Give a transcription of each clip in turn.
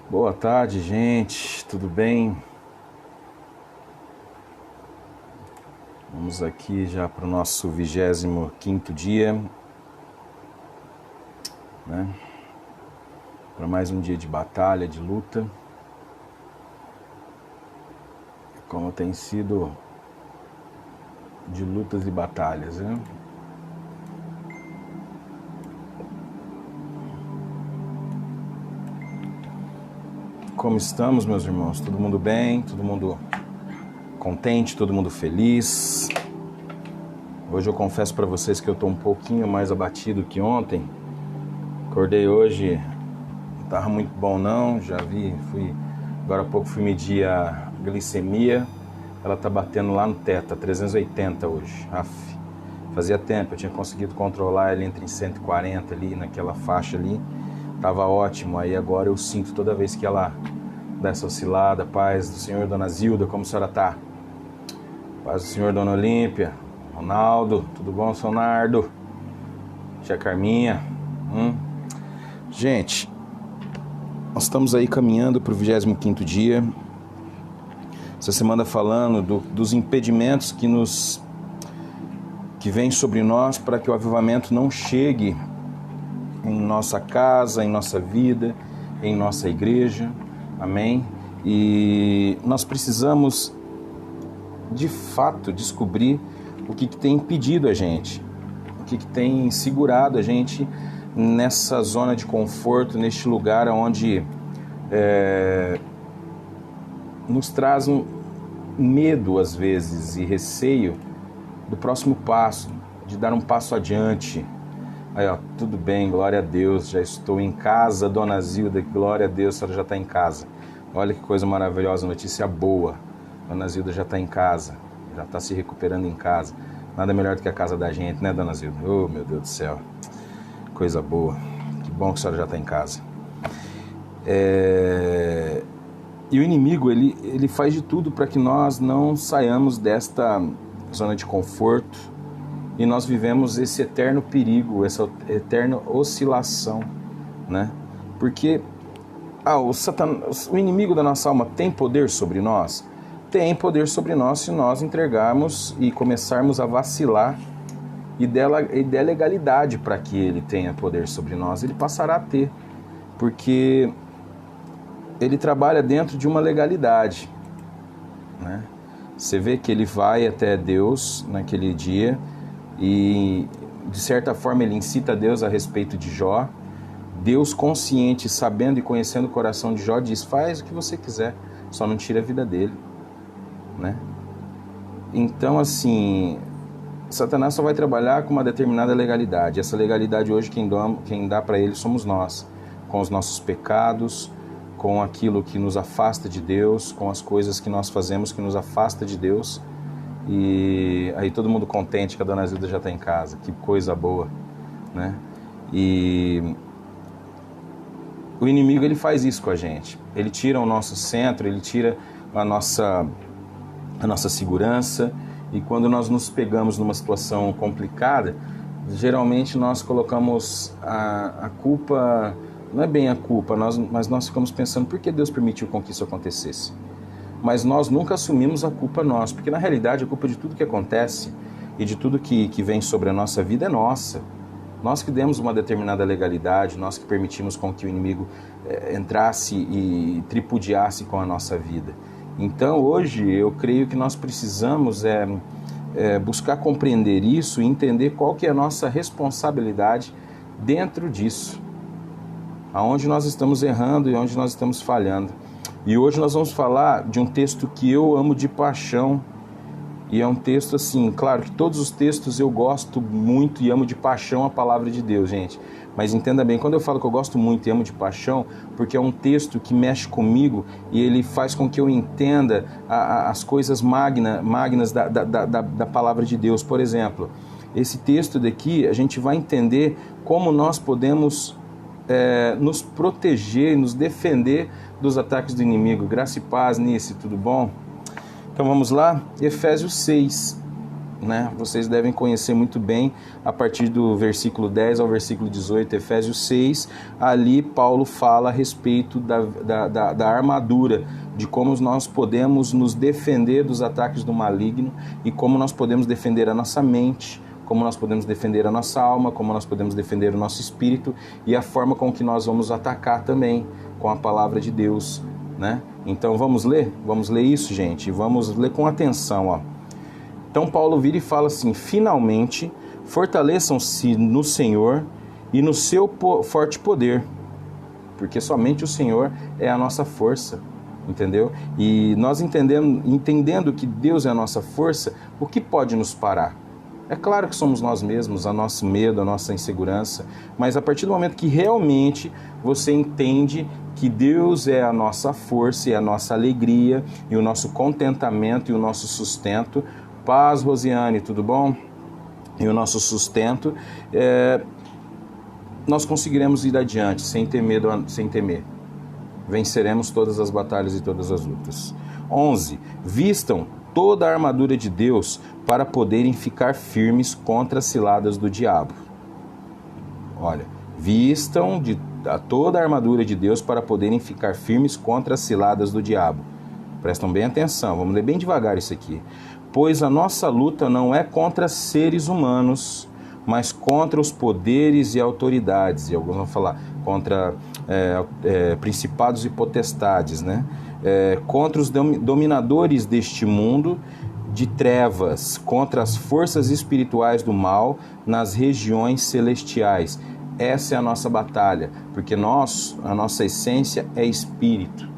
Boa tarde, gente. Tudo bem? Vamos aqui já para o nosso 25º dia, né? Para mais um dia de batalha, de luta. Como tem sido de lutas e batalhas, né? Como estamos, meus irmãos? Todo mundo bem? Todo mundo contente? Todo mundo feliz? Hoje eu confesso para vocês que eu estou um pouquinho mais abatido que ontem. Acordei hoje, não estava muito bom não, agora há pouco fui medir a glicemia, ela está batendo lá no teto, a 380 hoje. Fazia tempo, eu tinha conseguido controlar ela entre 140 ali, naquela faixa ali, estava ótimo. Aí agora eu sinto toda vez que ela dá essa oscilada. Paz do Senhor, Dona Zilda, como a senhora está? Paz do Senhor, Dona Olímpia, Ronaldo, tudo bom, Sonardo? Tia Carminha. Gente, nós estamos aí caminhando para o 25º dia. Essa semana falando dos impedimentos que vêm sobre nós para que o avivamento não chegue em nossa casa, em nossa vida, em nossa igreja. Amém? E nós precisamos, de fato, descobrir o que tem impedido a gente, o que tem segurado a gente nessa zona de conforto, neste lugar onde nos traz um medo, às vezes, e receio do próximo passo, de dar um passo adiante. Aí, ó, tudo bem, glória a Deus, já estou em casa, Dona Zilda, glória a Deus, a senhora já está em casa. Olha que coisa maravilhosa, notícia boa. Dona Zilda já está em casa, já está se recuperando em casa. Nada melhor do que a casa da gente, né, Dona Zilda? Oh, meu Deus do céu, coisa boa. Que bom que a senhora já está em casa. E o inimigo, ele faz de tudo para que nós não saiamos desta zona de conforto e nós vivemos esse eterno perigo, essa eterna oscilação, né? Porque o inimigo da nossa alma tem poder sobre nós? Tem poder sobre nós se nós entregarmos e começarmos a vacilar e der legalidade para que ele tenha poder sobre nós. Ele passará a ter, porque ele trabalha dentro de uma legalidade, né? Você vê que ele vai até Deus naquele dia e, de certa forma, ele incita Deus a respeito de Jó. Deus, consciente, sabendo e conhecendo o coração de Jó, diz: faz o que você quiser, só não tira a vida dele, né? Então, assim, Satanás só vai trabalhar com uma determinada legalidade. Essa legalidade hoje quem dá para ele somos nós, com os nossos pecados, com aquilo que nos afasta de Deus, com as coisas que nós fazemos que nos afasta de Deus. E aí todo mundo contente que a Dona Zilda já está em casa, que coisa boa, né? E o inimigo, ele faz isso com a gente. Ele tira o nosso centro, ele tira a nossa segurança. E quando nós nos pegamos numa situação complicada, geralmente nós colocamos a culpa, não é bem a culpa, mas nós ficamos pensando: por que Deus permitiu com que isso acontecesse? Mas nós nunca assumimos a culpa nós, porque na realidade a culpa de tudo que acontece e de tudo que vem sobre a nossa vida é nossa. Nós que demos uma determinada legalidade, nós que permitimos com que o inimigo entrasse e tripudiasse com a nossa vida. Então hoje eu creio que nós precisamos buscar compreender isso e entender qual que é a nossa responsabilidade dentro disso, aonde nós estamos errando e onde nós estamos falhando. E hoje nós vamos falar de um texto que eu amo de paixão. E é um texto assim, claro que todos os textos eu gosto muito e amo de paixão a palavra de Deus, gente. Mas entenda bem, quando eu falo que eu gosto muito e amo de paixão, porque é um texto que mexe comigo e ele faz com que eu entenda as coisas magnas da palavra de Deus. Por exemplo, esse texto daqui, a gente vai entender como nós podemos nos proteger e nos defender dos ataques do inimigo. Graça e paz, Nice, tudo bom? Então vamos lá, Efésios 6. né? Vocês devem conhecer muito bem a partir do versículo 10 ao versículo 18, Efésios 6. Ali Paulo fala a respeito da armadura, de como nós podemos nos defender dos ataques do maligno e como nós podemos defender a nossa mente, como nós podemos defender a nossa alma, como nós podemos defender o nosso espírito e a forma com que nós vamos atacar também com a palavra de Deus, né? Então vamos ler isso, gente, vamos ler com atenção, ó. Então Paulo vira e fala assim: finalmente fortaleçam-se no Senhor e no seu forte poder, porque somente o Senhor é a nossa força, entendeu? E nós entendendo que Deus é a nossa força, o que pode nos parar? É claro que somos nós mesmos, o nosso medo, a nossa insegurança, mas a partir do momento que realmente você entende que Deus é a nossa força e a nossa alegria e o nosso contentamento e o nosso sustento. Paz, Rosiane, tudo bom? E o nosso sustento, nós conseguiremos ir adiante sem ter medo, sem temer. Venceremos todas as batalhas e todas as lutas. 11. Vistam toda a armadura de Deus para poderem ficar firmes contra as ciladas do diabo. Olha, vistam toda a armadura de Deus para poderem ficar firmes contra as ciladas do diabo. Prestam bem atenção, vamos ler bem devagar isso aqui. Pois a nossa luta não é contra seres humanos, mas contra os poderes e autoridades. E alguns vão falar contra principados e potestades, né? Contra os dominadores deste mundo de trevas, contra as forças espirituais do mal nas regiões celestiais. Essa é a nossa batalha, porque a nossa essência é espírito.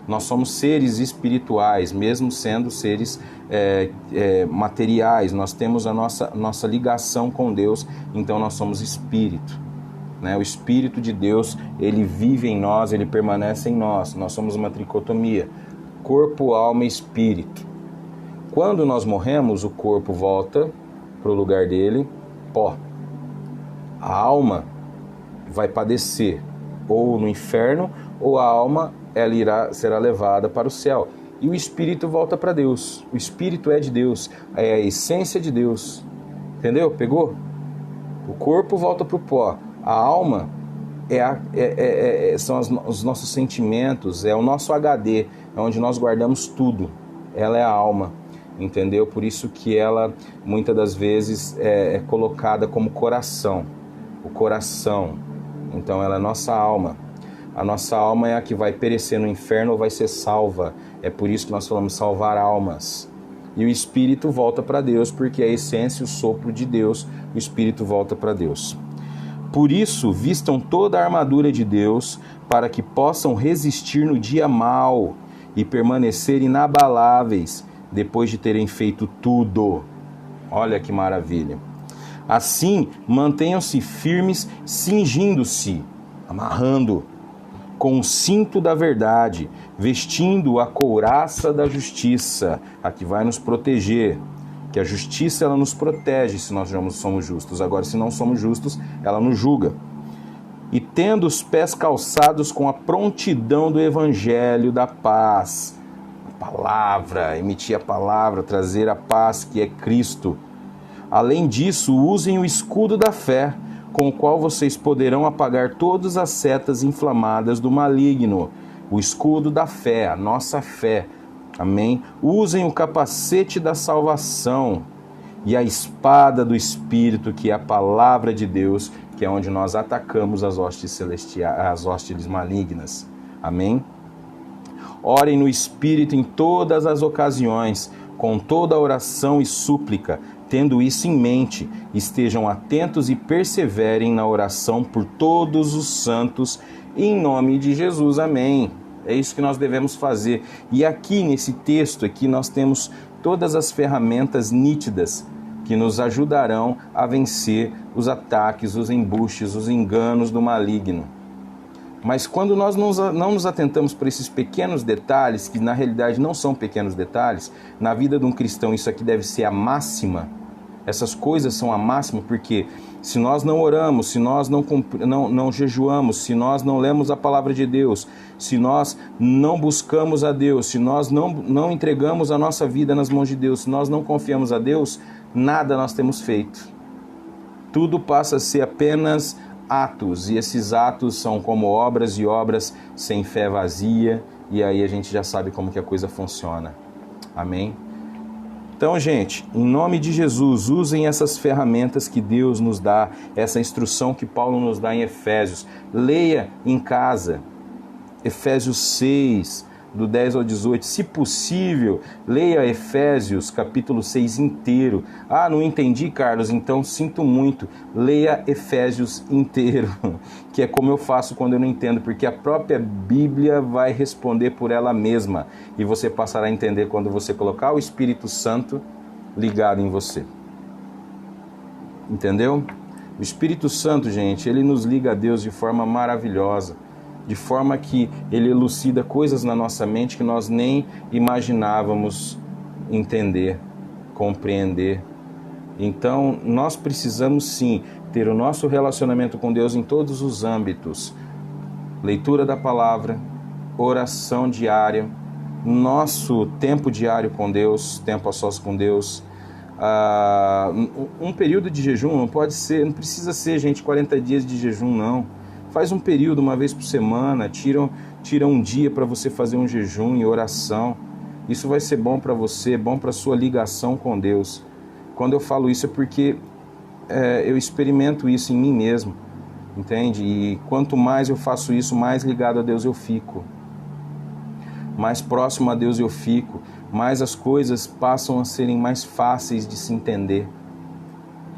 Nós somos seres espirituais, mesmo sendo seres materiais. Nós temos a nossa ligação com Deus, então nós somos espírito. Né? O Espírito de Deus, ele vive em nós, ele permanece em nós. Nós somos uma tricotomia, corpo, alma e espírito. Quando nós morremos, o corpo volta para o lugar dele, pó. A alma vai padecer ou no inferno, ou a alma será levada para o céu. E o espírito volta para Deus. O espírito é de Deus, é a essência de Deus. Entendeu? Pegou? O corpo volta para o pó. A alma são os nossos sentimentos, é o nosso HD, é onde nós guardamos tudo. Ela é a alma, entendeu? Por isso que ela, muitas das vezes, é colocada como coração. O coração. Então ela é a nossa alma. A nossa alma é a que vai perecer no inferno ou vai ser salva. É por isso que nós falamos salvar almas. E o espírito volta para Deus, porque a essência, o sopro de Deus, o espírito volta para Deus. Por isso, vistam toda a armadura de Deus, para que possam resistir no dia mau e permanecer inabaláveis, depois de terem feito tudo. Olha que maravilha! Assim, mantenham-se firmes, cingindo-se, amarrando, com o cinto da verdade, vestindo a couraça da justiça, a que vai nos proteger. Que a justiça, ela nos protege se nós somos justos. Agora, se não somos justos, ela nos julga. E tendo os pés calçados com a prontidão do evangelho da paz. A palavra, emitir a palavra, trazer a paz que é Cristo. Além disso, usem o escudo da fé, com o qual vocês poderão apagar todas as setas inflamadas do maligno. O escudo da fé, a nossa fé. Amém? Usem o capacete da salvação e a espada do Espírito, que é a palavra de Deus, que é onde nós atacamos as hostes celestiais, as hostes malignas. Amém? Orem no Espírito em todas as ocasiões, com toda oração e súplica. Tendo isso em mente, estejam atentos e perseverem na oração por todos os santos, em nome de Jesus. Amém. É isso que nós devemos fazer. E aqui nesse texto aqui nós temos todas as ferramentas nítidas que nos ajudarão a vencer os ataques, os embustes, os enganos do maligno. Mas quando nós não nos atentamos para esses pequenos detalhes, que na realidade não são pequenos detalhes, na vida de um cristão isso aqui deve ser a máxima. Essas coisas são a máxima, porque se nós não oramos, se nós não jejuamos, se nós não lemos a palavra de Deus, se nós não buscamos a Deus, se nós não entregamos a nossa vida nas mãos de Deus, se nós não confiamos a Deus, nada nós temos feito. Tudo passa a ser apenas atos, e esses atos são como obras e obras sem fé vazia, e aí a gente já sabe como que a coisa funciona. Amém? Então, gente, em nome de Jesus, usem essas ferramentas que Deus nos dá, essa instrução que Paulo nos dá em Efésios. Leia em casa, Efésios 6, do 10 ao 18, se possível, leia Efésios capítulo 6 inteiro. Ah, não entendi, Carlos, então sinto muito, leia Efésios inteiro, que é como eu faço quando eu não entendo, porque a própria Bíblia vai responder por ela mesma, e você passará a entender quando você colocar o Espírito Santo ligado em você. Entendeu? O Espírito Santo, gente, ele nos liga a Deus de forma maravilhosa, de forma que ele elucida coisas na nossa mente que nós nem imaginávamos entender, compreender. Então, nós precisamos sim ter o nosso relacionamento com Deus em todos os âmbitos. Leitura da palavra, oração diária, nosso tempo diário com Deus, tempo a sós com Deus. Um período de jejum não precisa ser, gente, 40 dias de jejum, não. Faz um período, uma vez por semana, tira um dia para você fazer um jejum e oração. Isso vai ser bom para você, bom para a sua ligação com Deus. Quando eu falo isso é porque eu experimento isso em mim mesmo, entende? E quanto mais eu faço isso, mais ligado a Deus eu fico. Mais próximo a Deus eu fico, mais as coisas passam a serem mais fáceis de se entender.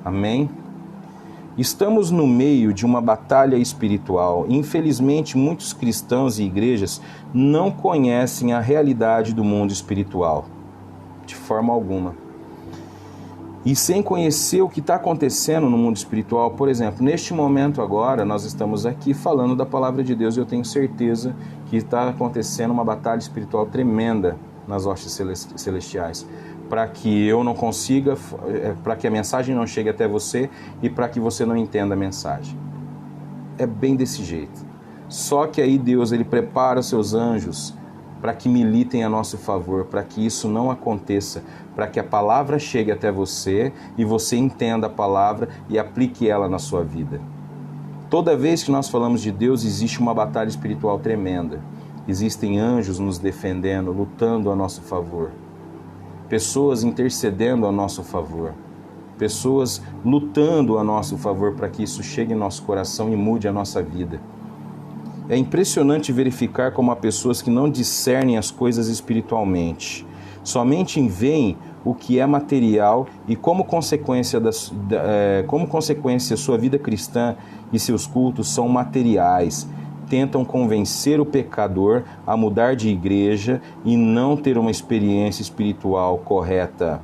Amém? Estamos no meio de uma batalha espiritual. Infelizmente, muitos cristãos e igrejas não conhecem a realidade do mundo espiritual, de forma alguma. E sem conhecer o que está acontecendo no mundo espiritual, por exemplo, neste momento agora, nós estamos aqui falando da palavra de Deus e eu tenho certeza que está acontecendo uma batalha espiritual tremenda nas hostes celestiais, para que eu não consiga, para que a mensagem não chegue até você e para que você não entenda a mensagem. É bem desse jeito. Só que aí Deus, ele prepara seus anjos para que militem a nosso favor, para que isso não aconteça, para que a palavra chegue até você e você entenda a palavra e aplique ela na sua vida. Toda vez que nós falamos de Deus, existe uma batalha espiritual tremenda. Existem anjos nos defendendo, lutando a nosso favor. Pessoas intercedendo a nosso favor. Pessoas lutando a nosso favor para que isso chegue em nosso coração e mude a nossa vida. É impressionante verificar como há pessoas que não discernem as coisas espiritualmente. Somente veem o que é material e como consequência sua vida cristã e seus cultos são materiais. Tentam convencer o pecador a mudar de igreja e não ter uma experiência espiritual correta.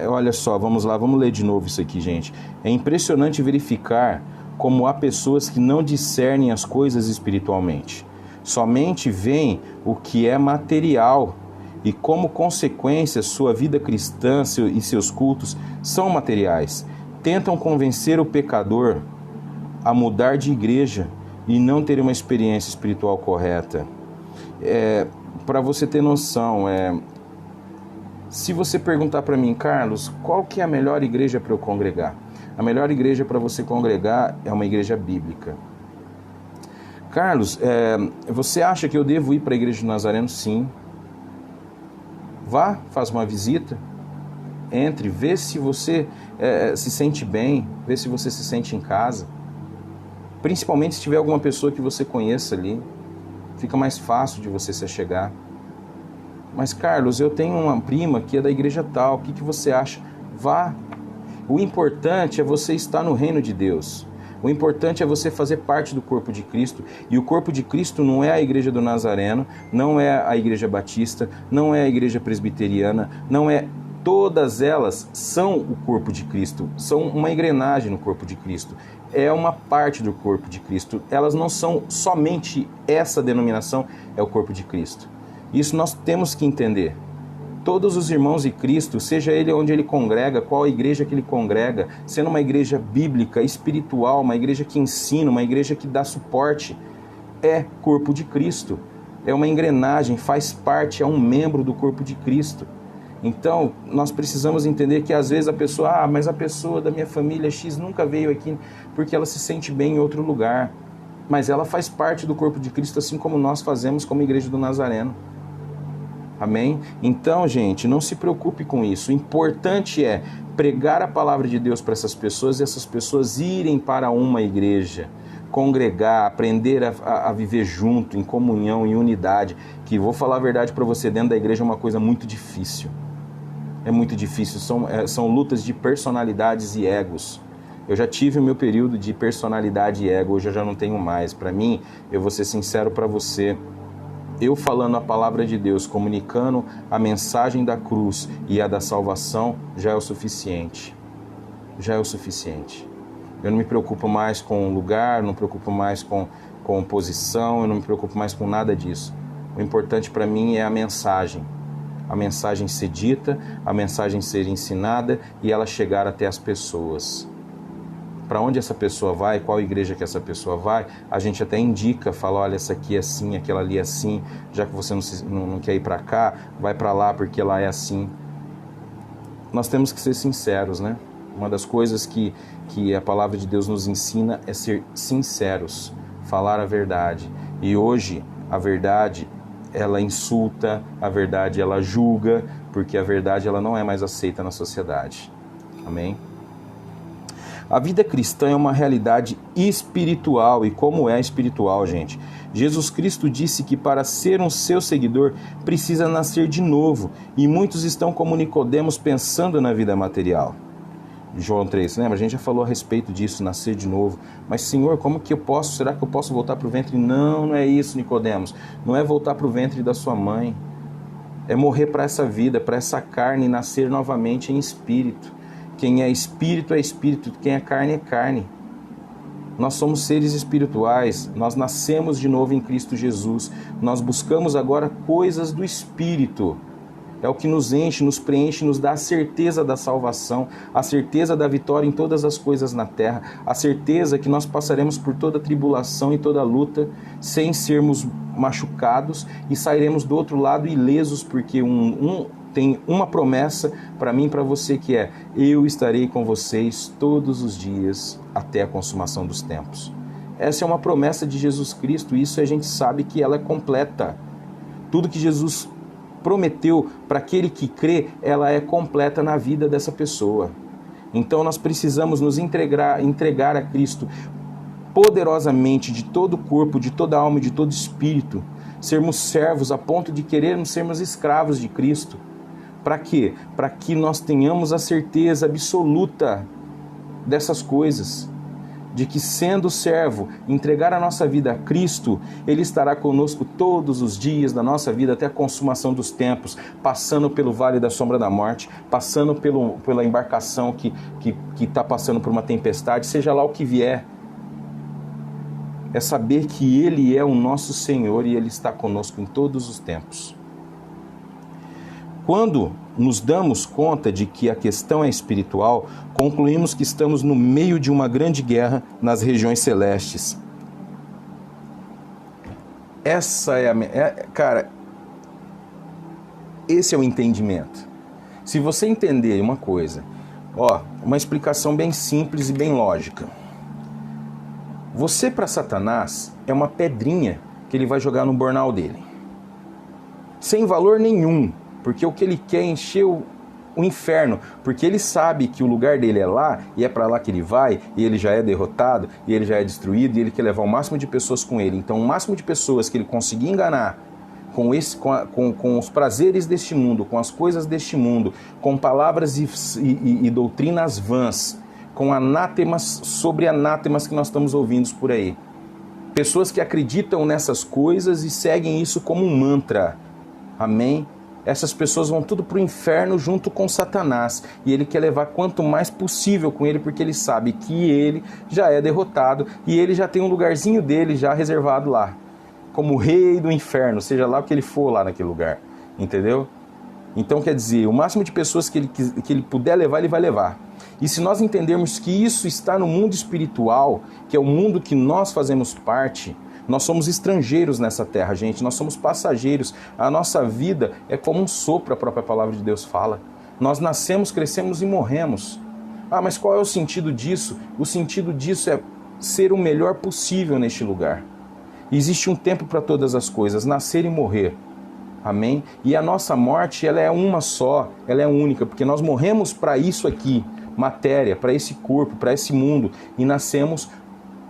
Olha só, vamos lá, vamos ler de novo isso aqui, gente. É impressionante verificar como há pessoas que não discernem as coisas espiritualmente. Somente veem o que é material e como consequência sua vida cristã e seus cultos são materiais. Tentam convencer o pecador a mudar de igreja e não ter uma experiência espiritual correta. Para você ter noção, se você perguntar para mim, Carlos, qual que é a melhor igreja para eu congregar? A melhor igreja para você congregar é uma igreja bíblica. Carlos, você acha que eu devo ir para a igreja do Nazareno? Sim. Vá, faz uma visita, entre, vê se você se sente bem, vê se você se sente em casa. Principalmente se tiver alguma pessoa que você conheça ali, fica mais fácil de você se achegar. Mas Carlos, eu tenho uma prima que é da igreja tal, o que você acha? Vá. O importante é você estar no reino de Deus. O importante é você fazer parte do corpo de Cristo. E o corpo de Cristo não é a igreja do Nazareno, não é a igreja batista, não é a igreja presbiteriana, não é... Todas elas são o corpo de Cristo, são uma engrenagem no corpo de Cristo. É uma parte do corpo de Cristo. Elas não são somente essa denominação, é o corpo de Cristo. Isso nós temos que entender. Todos os irmãos de Cristo, seja ele onde ele congrega, qual a igreja que ele congrega, sendo uma igreja bíblica, espiritual, uma igreja que ensina, uma igreja que dá suporte, é corpo de Cristo. É uma engrenagem, faz parte, é um membro do corpo de Cristo. Então, nós precisamos entender que às vezes a pessoa, mas a pessoa da minha família X nunca veio aqui porque ela se sente bem em outro lugar. Mas ela faz parte do corpo de Cristo, assim como nós fazemos como Igreja do Nazareno. Amém? Então, gente, não se preocupe com isso. O importante é pregar a palavra de Deus para essas pessoas e essas pessoas irem para uma igreja, congregar, aprender a viver junto, em comunhão, em unidade. Que vou falar a verdade para você, dentro da igreja é uma coisa muito difícil. É muito difícil, são lutas de personalidades e egos. Eu já tive o meu período de personalidade e ego, hoje eu já não tenho mais. Para mim, eu vou ser sincero para você, eu falando a palavra de Deus, comunicando a mensagem da cruz e a da salvação, já é o suficiente. Já é o suficiente. Eu não me preocupo mais com lugar, não me preocupo mais com posição, eu não me preocupo mais com nada disso. O importante para mim é a mensagem ser dita, a mensagem ser ensinada e ela chegar até as pessoas. Para onde essa pessoa vai, qual igreja que essa pessoa vai, a gente até indica, fala, olha, essa aqui é assim, aquela ali é assim, já que você não quer ir para cá, vai para lá porque lá é assim. Nós temos que ser sinceros, né? Uma das coisas que a palavra de Deus nos ensina é ser sinceros, falar a verdade. E hoje, a verdade, ela insulta, a verdade, ela julga, porque a verdade, ela não é mais aceita na sociedade. Amém? A vida cristã é uma realidade espiritual. E como é espiritual, gente? Jesus Cristo disse que para ser um seu seguidor precisa nascer de novo. E muitos estão como Nicodemos pensando na vida material. João 3, lembra? A gente já falou a respeito disso, nascer de novo. Mas, Senhor, como que eu posso? Será que eu posso voltar para o ventre? Não, não é isso, Nicodemos. Não é voltar para o ventre da sua mãe. É morrer para essa vida, para essa carne e nascer novamente em espírito. Quem é espírito, quem é carne, é carne. Nós somos seres espirituais, nós nascemos de novo em Cristo Jesus, nós buscamos agora coisas do Espírito. É o que nos enche, nos preenche, nos dá a certeza da salvação, a certeza da vitória em todas as coisas na terra, a certeza que nós passaremos por toda tribulação e toda luta sem sermos machucados e sairemos do outro lado ilesos, porque tem uma promessa para mim e para você que é: eu estarei com vocês todos os dias até a consumação dos tempos. Essa é uma promessa de Jesus Cristo, e isso a gente sabe que ela é completa. Tudo que Jesus prometeu para aquele que crê, ela é completa na vida dessa pessoa. Então nós precisamos nos entregar a Cristo poderosamente, de todo o corpo, de toda a alma e de todo o espírito. Sermos servos a ponto de querermos sermos escravos de Cristo. Para quê? Para que nós tenhamos a certeza absoluta dessas coisas. De que, sendo servo, entregar a nossa vida a Cristo, Ele estará conosco todos os dias da nossa vida até a consumação dos tempos, passando pelo vale da sombra da morte, passando pela embarcação que está passando por uma tempestade, seja lá o que vier. É saber que Ele é o nosso Senhor e Ele está conosco em todos os tempos. Quando nos damos conta de que a questão é espiritual, concluímos que estamos no meio de uma grande guerra nas regiões celestes. Cara, esse é o entendimento. Se você entender uma coisa, uma explicação bem simples e bem lógica. Você, para Satanás, é uma pedrinha que ele vai jogar no bornal dele. Sem valor nenhum. Porque o que ele quer é encher o inferno, porque ele sabe que o lugar dele é lá, e é para lá que ele vai, e ele já é derrotado, e ele já é destruído, e ele quer levar o máximo de pessoas com ele. Então, o máximo de pessoas que ele conseguir enganar com os prazeres deste mundo, com as coisas deste mundo, com palavras e doutrinas vãs, com anátemas sobre anátemas que nós estamos ouvindo por aí. Pessoas que acreditam nessas coisas e seguem isso como um mantra. Amém? Essas pessoas vão tudo para o inferno junto com Satanás. E ele quer levar quanto mais possível com ele, porque ele sabe que ele já é derrotado e ele já tem um lugarzinho dele já reservado lá. Como rei do inferno, seja lá o que ele for lá naquele lugar. Entendeu? Então quer dizer, o máximo de pessoas que ele puder levar, ele vai levar. E se nós entendermos que isso está no mundo espiritual, que é o mundo que nós fazemos parte, Nós somos estrangeiros nessa terra, gente. Nós somos passageiros. A nossa vida é como um sopro, a própria palavra de Deus fala. Nós nascemos, crescemos e morremos. Ah, mas qual é o sentido disso? O sentido disso é ser o melhor possível neste lugar. Existe um tempo para todas as coisas, nascer e morrer. Amém? E a nossa morte, ela é uma só, ela é única, porque nós morremos para isso aqui, matéria, para esse corpo, para esse mundo, e nascemos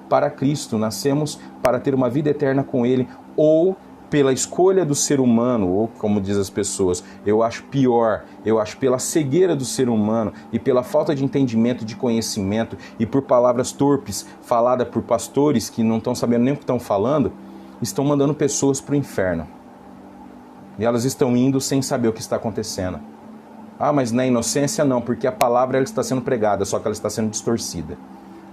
para Cristo, nascemos para ter uma vida eterna com Ele, ou pela escolha do ser humano, ou como diz as pessoas, eu acho pior, eu acho pela cegueira do ser humano e pela falta de entendimento, de conhecimento e por palavras torpes faladas por pastores que não estão sabendo nem o que estão falando, estão mandando pessoas para o inferno. E elas estão indo sem saber o que está acontecendo. Ah, mas na inocência não, porque a palavra ela está sendo pregada, só que ela está sendo distorcida.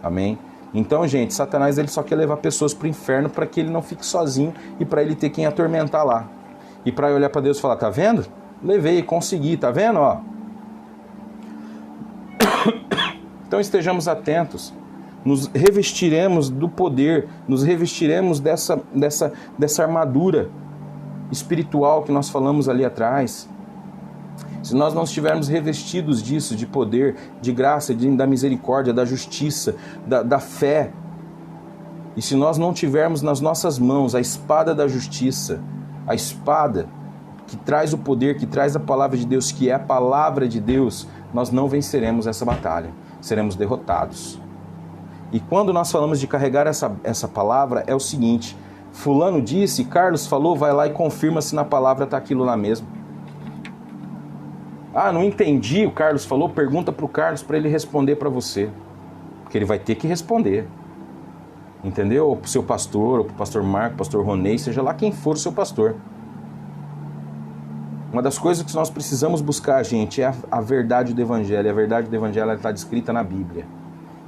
Amém? Então, gente, Satanás ele só quer levar pessoas para o inferno para que ele não fique sozinho e para ele ter quem atormentar lá. E para olhar para Deus e falar, tá vendo? Levei, consegui, tá vendo? Ó. Então estejamos atentos, nos revestiremos do poder, nos revestiremos dessa armadura espiritual que nós falamos ali atrás. Se nós não estivermos revestidos disso, de poder, de graça, da misericórdia, da justiça, da fé, e se nós não tivermos nas nossas mãos a espada da justiça, a espada que traz o poder, que traz a palavra de Deus, que é a palavra de Deus, nós não venceremos essa batalha, seremos derrotados. E quando nós falamos de carregar essa palavra, é o seguinte, fulano disse, Carlos falou, vai lá e confirma se na palavra está aquilo lá mesmo. Ah, não entendi, o Carlos falou, pergunta para o Carlos para ele responder para você. Porque ele vai ter que responder. Entendeu? Ou para o seu pastor, ou para o pastor Marco, pastor Ronei, seja lá quem for o seu pastor. Uma das coisas que nós precisamos buscar, gente, é a verdade do Evangelho. E a verdade do Evangelho está descrita na Bíblia.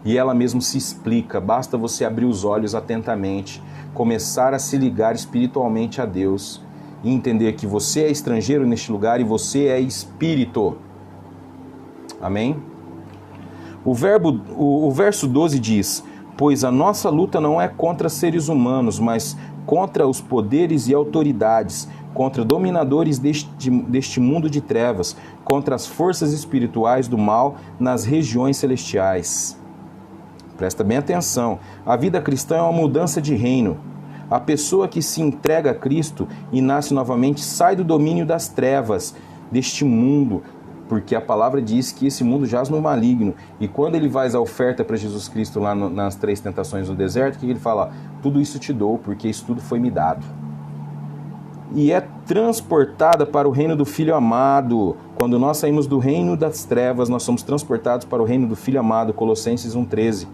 E ela mesmo se explica, basta você abrir os olhos atentamente, começar a se ligar espiritualmente a Deus e entender que você é estrangeiro neste lugar e você é espírito. Amém? O verso 12 diz, pois a nossa luta não é contra seres humanos, mas contra os poderes e autoridades, contra dominadores deste mundo de trevas, contra as forças espirituais do mal nas regiões celestiais. Presta bem atenção, a vida cristã é uma mudança de reino. A pessoa que se entrega a Cristo e nasce novamente sai do domínio das trevas, deste mundo, porque a palavra diz que esse mundo jaz no maligno. E quando ele faz a oferta para Jesus Cristo lá nas 3 tentações no deserto, o que ele fala? Tudo isso te dou, porque isso tudo foi me dado. E é transportada para o reino do Filho amado. Quando nós saímos do reino das trevas, nós somos transportados para o reino do Filho amado, Colossenses 1,13.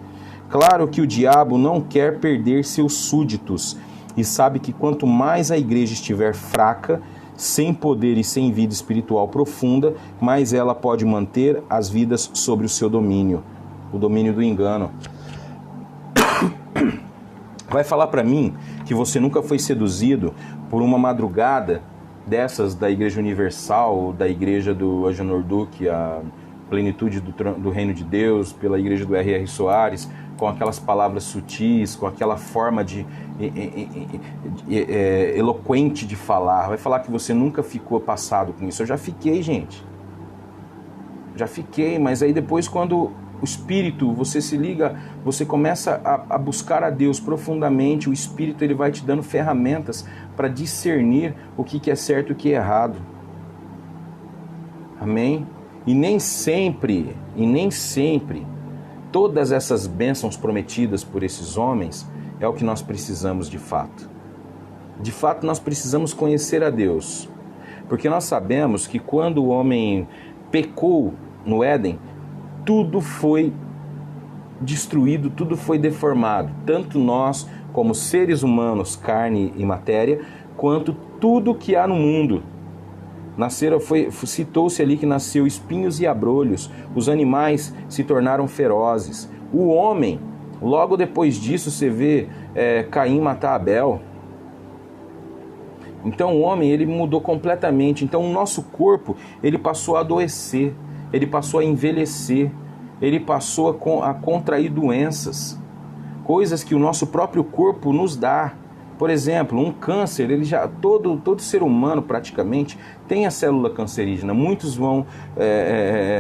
Claro que o diabo não quer perder seus súditos e sabe que quanto mais a igreja estiver fraca, sem poder e sem vida espiritual profunda, mais ela pode manter as vidas sobre o seu domínio, o domínio do engano. Vai falar para mim que você nunca foi seduzido por uma madrugada dessas da Igreja Universal, da Igreja do Agenor Duque, a Plenitude do Reino de Deus, pela Igreja do R.R. Soares, com aquelas palavras sutis, com aquela forma eloquente de falar. Vai falar que você nunca ficou passado com isso. Eu já fiquei, gente. Já fiquei, mas aí depois quando o Espírito, você se liga, você começa a buscar a Deus profundamente, o Espírito ele vai te dando ferramentas para discernir o que é certo e o que é errado. Amém? E nem sempre, todas essas bênçãos prometidas por esses homens é o que nós precisamos de fato. De fato, nós precisamos conhecer a Deus. Porque nós sabemos que quando o homem pecou no Éden, tudo foi destruído, tudo foi deformado. Tanto nós, como seres humanos, carne e matéria, quanto tudo que há no mundo. Citou-se ali que nasceu espinhos e abrolhos, os animais se tornaram ferozes. O homem, logo depois disso você vê Caim matar Abel. Então o homem ele mudou completamente. Então o nosso corpo ele passou a adoecer, ele passou a envelhecer, ele passou a contrair doenças, coisas que o nosso próprio corpo nos dá. Por exemplo, um câncer, todo ser humano praticamente tem a célula cancerígena. Muitos vão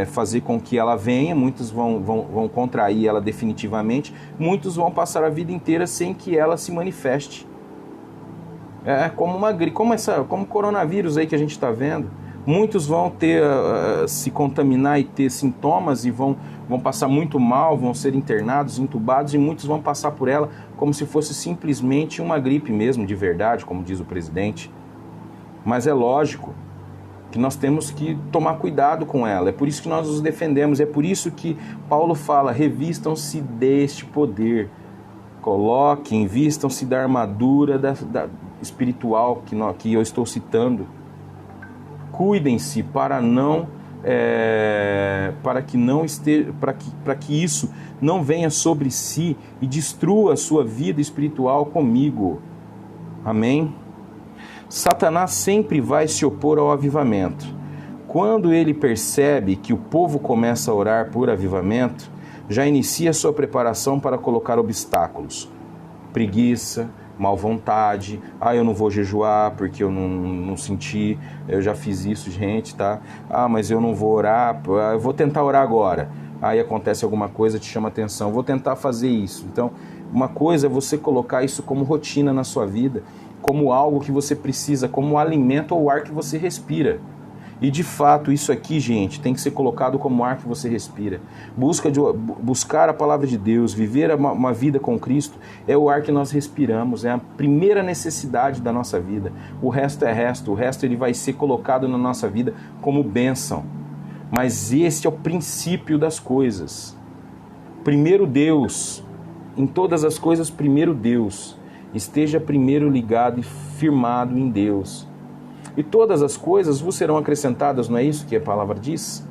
fazer com que ela venha, muitos vão contrair ela definitivamente, muitos vão passar a vida inteira sem que ela se manifeste. É como uma gripe, como o coronavírus aí que a gente está vendo. Muitos vão se contaminar e ter sintomas e vão passar muito mal, vão ser internados, entubados, e muitos vão passar por ela como se fosse simplesmente uma gripe mesmo, de verdade, como diz o presidente. Mas é lógico que nós temos que tomar cuidado com ela, é por isso que nós nos defendemos, é por isso que Paulo fala, revistam-se deste poder, coloquem, vistam-se da armadura espiritual que eu estou citando. Cuidem-se para que isso não venha sobre si e destrua a sua vida espiritual comigo. Amém? Satanás sempre vai se opor ao avivamento. Quando ele percebe que o povo começa a orar por avivamento, já inicia sua preparação para colocar obstáculos. Preguiça, mal vontade, eu não vou jejuar porque eu não senti, eu já fiz isso, gente, tá? Mas eu não vou orar, eu vou tentar orar agora. Aí acontece alguma coisa, te chama atenção, vou tentar fazer isso. Então, uma coisa é você colocar isso como rotina na sua vida, como algo que você precisa, como alimento ou ar que você respira. E de fato, isso aqui, gente, tem que ser colocado como ar que você respira. Buscar a palavra de Deus, viver uma vida com Cristo, é o ar que nós respiramos, é a primeira necessidade da nossa vida. O resto é resto, o resto ele vai ser colocado na nossa vida como bênção. Mas esse é o princípio das coisas. Primeiro Deus, em todas as coisas, primeiro Deus. Esteja primeiro ligado e firmado em Deus. E todas as coisas vos serão acrescentadas, não é isso que a palavra diz?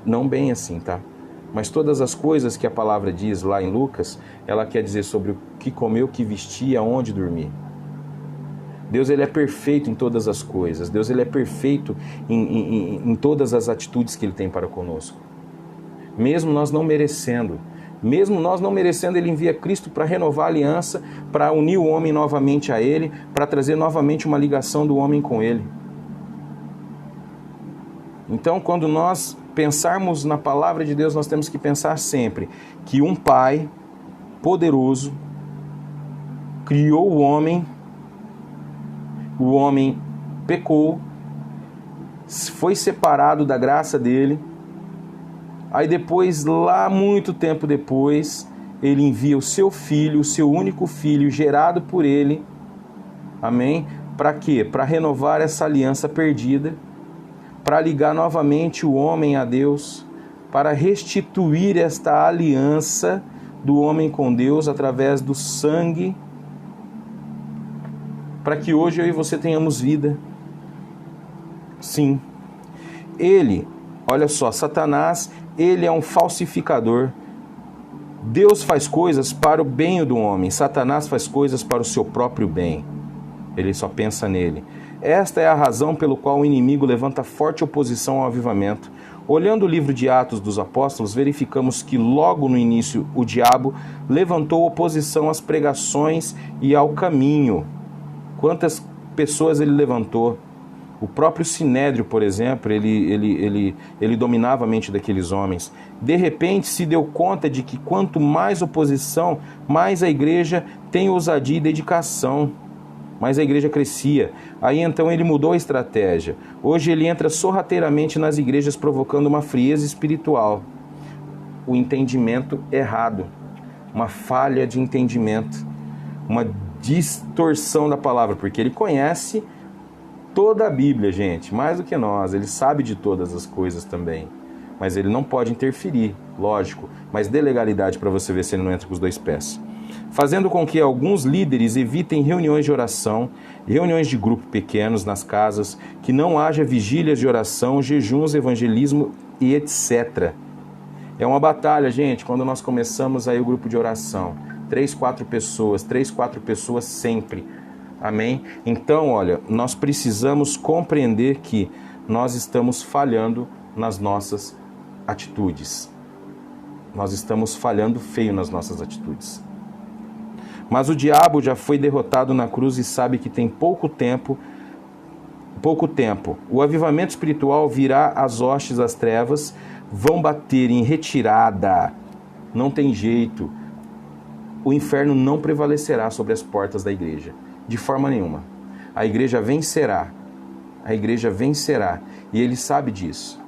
Não bem assim, tá? Mas todas as coisas que a palavra diz lá em Lucas, ela quer dizer sobre o que comer, o que vestir, aonde dormir. Deus ele é perfeito em todas as coisas. Deus ele é perfeito em todas as atitudes que Ele tem para conosco. Mesmo nós não merecendo, Ele envia Cristo para renovar a aliança, para unir o homem novamente a Ele, para trazer novamente uma ligação do homem com Ele. Então, quando nós pensarmos na palavra de Deus, nós temos que pensar sempre que um Pai poderoso criou o homem pecou, foi separado da graça dele. Aí depois, lá muito tempo depois, Ele envia o seu filho, o seu único filho, gerado por Ele. Amém? Para quê? Para renovar essa aliança perdida, para ligar novamente o homem a Deus, para restituir esta aliança do homem com Deus através do sangue, para que hoje eu e você tenhamos vida. Sim. Olha só, Satanás, ele é um falsificador. Deus faz coisas para o bem do homem, Satanás faz coisas para o seu próprio bem. Ele só pensa nele. Esta é a razão pelo qual o inimigo levanta forte oposição ao avivamento. Olhando o livro de Atos dos Apóstolos, verificamos que logo no início o diabo levantou oposição às pregações e ao caminho. Quantas pessoas ele levantou? O próprio Sinédrio, por exemplo, ele dominava a mente daqueles homens. De repente se deu conta de que quanto mais oposição, mais a igreja tem ousadia e dedicação. Mais a igreja crescia. Aí então ele mudou a estratégia. Hoje ele entra sorrateiramente nas igrejas provocando uma frieza espiritual. O entendimento errado. Uma falha de entendimento. Uma distorção da palavra, porque ele conhece toda a Bíblia, gente, mais do que nós, ele sabe de todas as coisas também, mas ele não pode interferir, lógico, mas dê legalidade para você ver se ele não entra com os dois pés. Fazendo com que alguns líderes evitem reuniões de oração, reuniões de grupo pequenos nas casas, que não haja vigílias de oração, jejuns, evangelismo e etc. É uma batalha, gente, quando nós começamos aí o grupo de oração. 3, 4 pessoas sempre. Amém? Então, olha, nós precisamos compreender que nós estamos falhando nas nossas atitudes. Nós estamos falhando feio nas nossas atitudes. Mas o diabo já foi derrotado na cruz e sabe que tem pouco tempo. O avivamento espiritual virá às hostes das trevas, vão bater em retirada. Não tem jeito. O inferno não prevalecerá sobre as portas da igreja, de forma nenhuma. A igreja vencerá. A igreja vencerá. E ele sabe disso.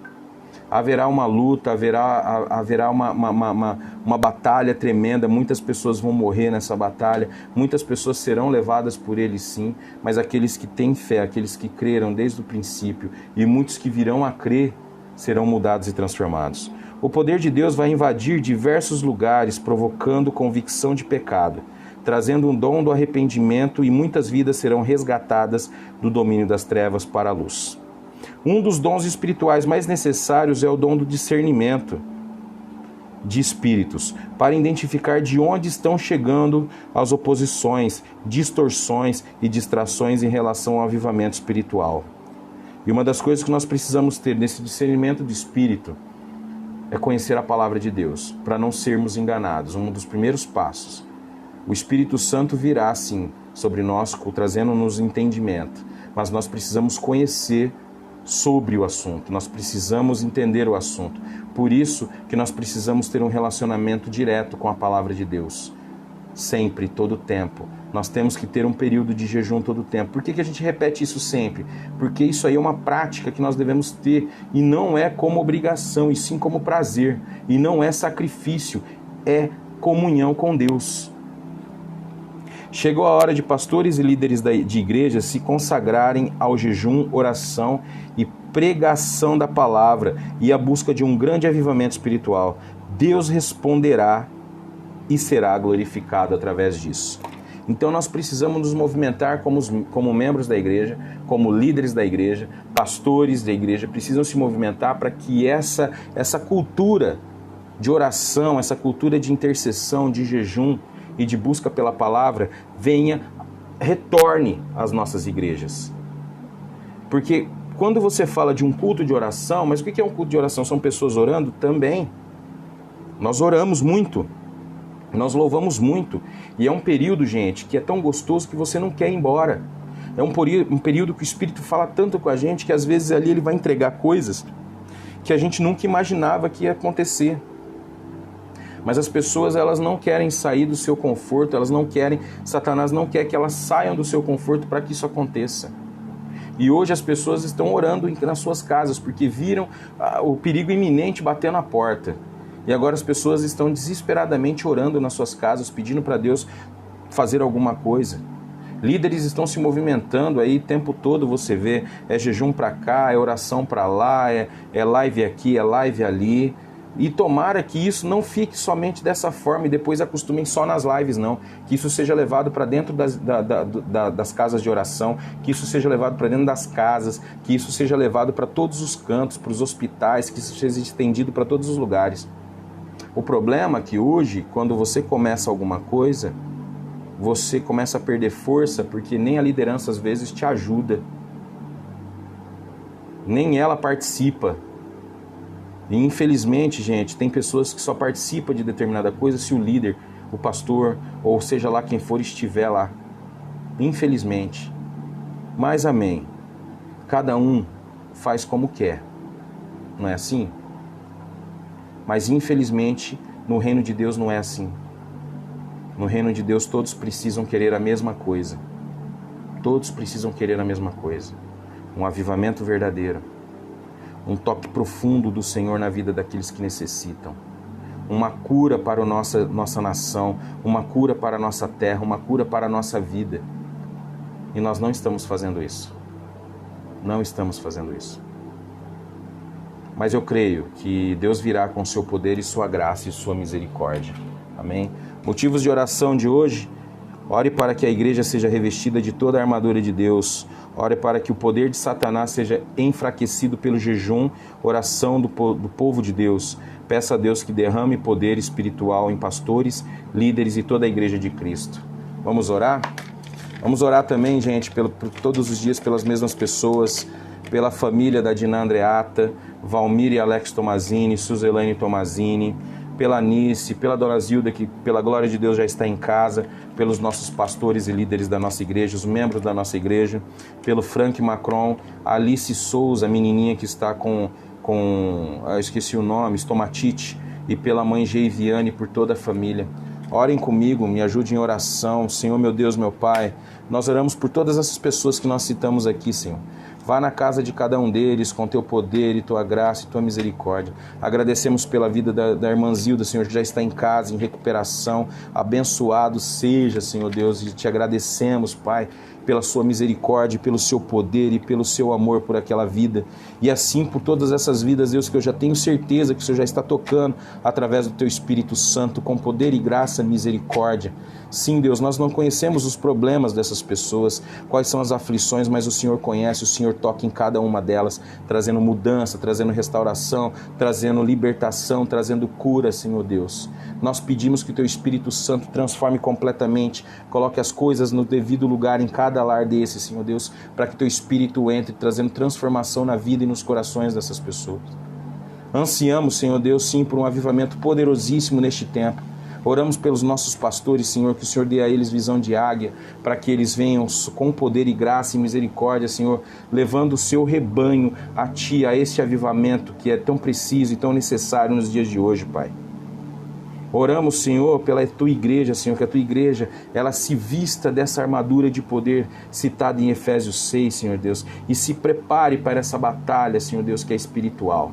Haverá uma luta, haverá uma batalha tremenda, muitas pessoas vão morrer nessa batalha, muitas pessoas serão levadas por ele sim, mas aqueles que têm fé, aqueles que creram desde o princípio e muitos que virão a crer serão mudados e transformados. O poder de Deus vai invadir diversos lugares, provocando convicção de pecado, trazendo um dom do arrependimento e muitas vidas serão resgatadas do domínio das trevas para a luz. Um dos dons espirituais mais necessários é o dom do discernimento de espíritos, para identificar de onde estão chegando as oposições, distorções e distrações em relação ao avivamento espiritual. E uma das coisas que nós precisamos ter nesse discernimento de espírito é conhecer a palavra de Deus, para não sermos enganados. Um dos primeiros passos. O Espírito Santo virá, sim, sobre nós, trazendo-nos entendimento, mas nós precisamos conhecer sobre o assunto, nós precisamos entender o assunto. Por isso que nós precisamos ter um relacionamento direto com a palavra de Deus. Sempre, todo o tempo. Nós temos que ter um período de jejum todo o tempo. Por que a gente repete isso sempre? Porque isso aí é uma prática que nós devemos ter e não é como obrigação, e sim como prazer. E não é sacrifício, é comunhão com Deus. Chegou a hora de pastores e líderes de igrejas se consagrarem ao jejum, oração e pregação da palavra e a busca de um grande avivamento espiritual. Deus responderá e será glorificado através disso. Então nós precisamos nos movimentar como membros da igreja, como líderes da igreja, pastores da igreja, precisam se movimentar para que essa cultura de oração, essa cultura de intercessão, de jejum e de busca pela palavra retorne às nossas igrejas. Porque quando você fala de um culto de oração, mas o que é um culto de oração? São pessoas orando? Também. Nós oramos muito. Nós louvamos muito. E é um período, gente, que é tão gostoso que você não quer ir embora. É um período que o Espírito fala tanto com a gente que às vezes ali ele vai entregar coisas que a gente nunca imaginava que ia acontecer. Mas as pessoas, elas não querem sair do seu conforto, Satanás não quer que elas saiam do seu conforto para que isso aconteça. E hoje as pessoas estão orando nas suas casas, porque viram o perigo iminente batendo na porta. E agora as pessoas estão desesperadamente orando nas suas casas, pedindo para Deus fazer alguma coisa. Líderes estão se movimentando aí o tempo todo, você vê, é jejum para cá, é oração para lá, é live aqui, é live ali. E tomara que isso não fique somente dessa forma e depois acostumem só nas lives, não. Que isso seja levado para dentro das casas de oração, que isso seja levado para dentro das casas, que isso seja levado para todos os cantos, para os hospitais, que isso seja estendido para todos os lugares. O problema é que hoje, quando você começa alguma coisa, você começa a perder força, porque nem a liderança às vezes te ajuda. Nem ela participa. E infelizmente, gente, tem pessoas que só participam de determinada coisa se o líder, o pastor, ou seja lá quem for, estiver lá. Infelizmente. Mas amém. Cada um faz como quer. Não é assim? Mas infelizmente, no reino de Deus não é assim. No reino de Deus todos precisam querer a mesma coisa. Todos precisam querer a mesma coisa. Um avivamento verdadeiro. Um toque profundo do Senhor na vida daqueles que necessitam. Uma cura para a nossa nação, uma cura para a nossa terra, uma cura para a nossa vida. E nós não estamos fazendo isso. Não estamos fazendo isso. Mas eu creio que Deus virá com seu poder e sua graça e sua misericórdia. Amém? Motivos de oração de hoje: ore para que a igreja seja revestida de toda a armadura de Deus. Ore para que o poder de Satanás seja enfraquecido pelo jejum, oração do povo de Deus. Peça a Deus que derrame poder espiritual em pastores, líderes e toda a igreja de Cristo. Vamos orar? Vamos orar também, gente, todos os dias pelas mesmas pessoas, pela família da Diná Andreata, Valmir e Alex Tomazini, Suzelaine Tomazini, pela Anice, pela Dona Zilda, que pela glória de Deus já está em casa, pelos nossos pastores e líderes da nossa igreja, os membros da nossa igreja, pelo Frank Macron, a Alice Souza, a menininha que está com eu esqueci o nome, estomatite, e pela mãe Geiviane, por toda a família. Orem comigo, me ajudem em oração. Senhor, meu Deus, meu Pai, nós oramos por todas essas pessoas que nós citamos aqui, Senhor. Vá na casa de cada um deles com teu poder e tua graça e tua misericórdia. Agradecemos pela vida da irmã Zilda, Senhor, que já está em casa, em recuperação. Abençoado seja, Senhor Deus, e te agradecemos, Pai, pela sua misericórdia, pelo seu poder e pelo seu amor por aquela vida. E assim por todas essas vidas, Deus, que eu já tenho certeza que o Senhor já está tocando através do teu Espírito Santo, com poder e graça e misericórdia. Sim, Deus, nós não conhecemos os problemas dessas pessoas, quais são as aflições, mas o Senhor conhece, o Senhor toca em cada uma delas, trazendo mudança, trazendo restauração, trazendo libertação, trazendo cura, Senhor Deus. Nós pedimos que o teu Espírito Santo transforme completamente, coloque as coisas no devido lugar em cada lar desse, Senhor Deus, para que teu Espírito entre, trazendo transformação na vida e nos corações dessas pessoas. Ansiamos, Senhor Deus, sim, por um avivamento poderosíssimo neste tempo. Oramos pelos nossos pastores, Senhor, que o Senhor dê a eles visão de águia, para que eles venham com poder e graça e misericórdia, Senhor, levando o seu rebanho a Ti, a este avivamento que é tão preciso e tão necessário nos dias de hoje, Pai. Oramos, Senhor, pela Tua igreja, Senhor, que a Tua igreja, ela se vista dessa armadura de poder citada em Efésios 6, Senhor Deus, e se prepare para essa batalha, Senhor Deus, que é espiritual.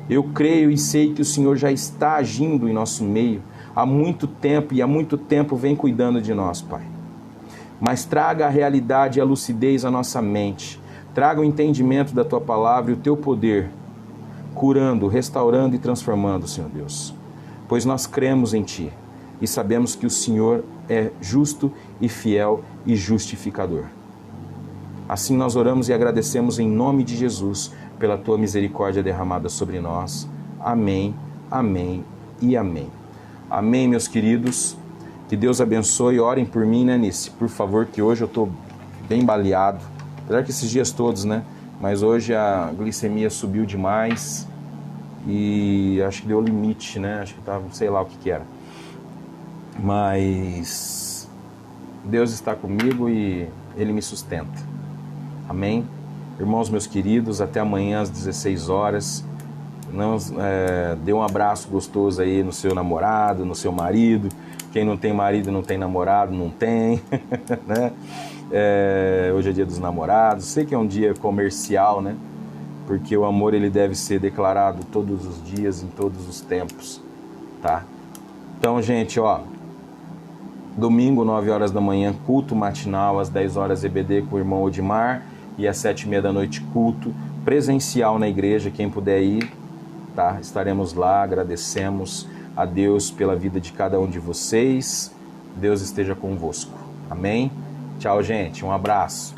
Eu creio e sei que o Senhor já está agindo em nosso meio há muito tempo e há muito tempo vem cuidando de nós, Pai. Mas traga a realidade e a lucidez à nossa mente. Traga o entendimento da Tua palavra e o Teu poder, curando, restaurando e transformando, Senhor Deus. Pois nós cremos em Ti e sabemos que o Senhor é justo e fiel e justificador. Assim nós oramos e agradecemos em nome de Jesus pela Tua misericórdia derramada sobre nós. Amém, amém e amém. Amém, meus queridos. Que Deus abençoe. Orem por mim, né, Nice? Por favor, que hoje eu estou bem baleado. Apesar que esses dias todos, né? Mas hoje a glicemia subiu demais e acho que deu limite, né? Acho que estava, sei lá o que era. Mas Deus está comigo e Ele me sustenta. Amém? Irmãos, meus queridos, até amanhã às 16 horas. Dê um abraço gostoso aí no seu namorado, no seu marido. Quem não tem marido, não tem namorado, não tem. Né? Hoje é dia dos namorados. Sei que é um dia comercial, né? Porque o amor ele deve ser declarado todos os dias, em todos os tempos, tá? Então, gente, ó, domingo, 9 horas da manhã, culto matinal, às 10 horas EBD com o irmão Odimar, e às 7h30 da noite, culto presencial na igreja, quem puder ir, tá? Estaremos lá, agradecemos a Deus pela vida de cada um de vocês. Deus esteja convosco. Amém? Tchau, gente. Um abraço.